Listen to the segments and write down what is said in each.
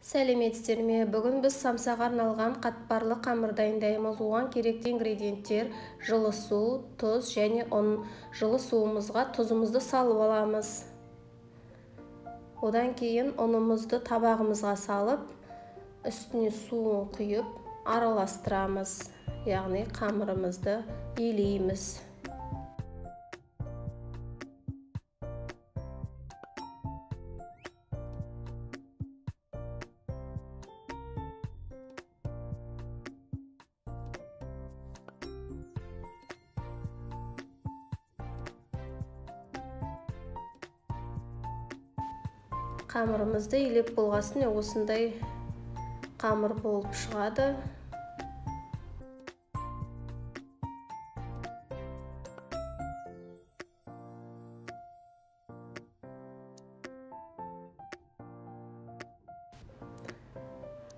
Сәлеметсіздер ме? Бүгін біз самсаға арналған қатпарлы қамыр дайындаймыз. Оған керекті ингредиенттер жылы су, тұз және жылы суымызға тұзымызды салып аламыз. Одан кейін ұнымызды табағымызға салып, үстіне суын құйып араластырамыз. Яғни қамырымызды илейміз. Қамырымызды илеп болғасын осындай қамыр болып шығады.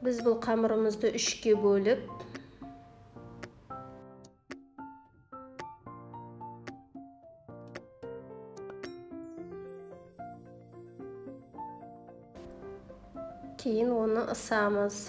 Біз бұл қамырымызды үшке бөліп, кейін оны ысамыз.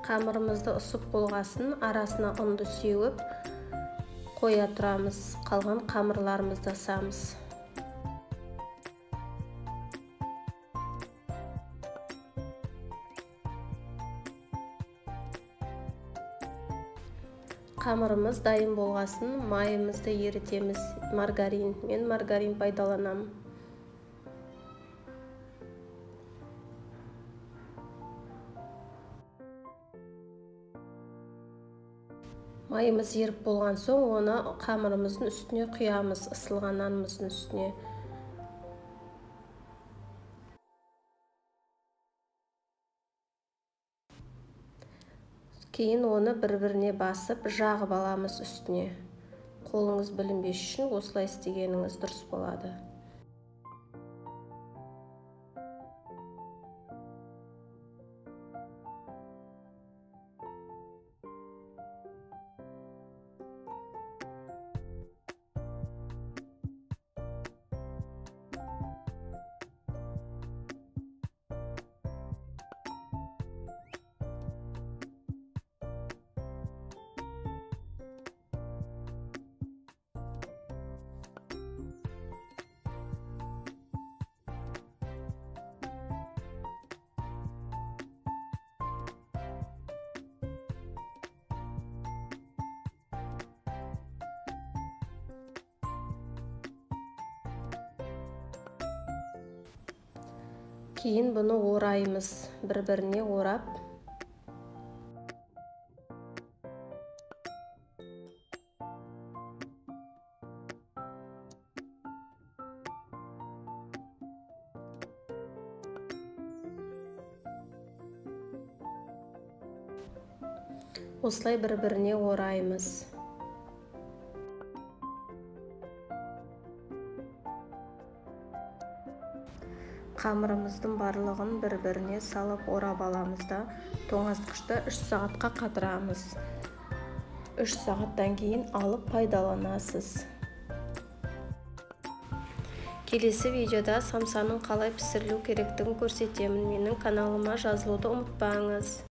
Қамырымызды ысып болғасын арасына ұнды сеуіп қоя тұрамыз. Қалған қамырларымызды ысамыз. Қамырымыз дайын болғасын майымызды ерітеміз. Мен маргарин пайдаланамын. Майымыз еріп болған соң, оны қамырымыздың үстіне құямыз, ысылған нанымыздың үстіне. Кейін оны бір-біріне басып, жағып аламыз үстіне. Қолыңыз білінбес үшін осылай істегеніңіз дұрыс болады. Кейін бұны ораймыз, бір-біріне орап. Осылай бір-біріне ораймыз. Қамырымыздың барлығын бір-біріне салып орап аламыз да тоңазытқышта 3 сағатқа қатырамыз. 3 сағаттан кейін алып пайдаланасыз. Келесі видеода самсаның қалай пісірілу керектігін көрсетемін. Менің каналыма жазылуды ұмытпаңыз.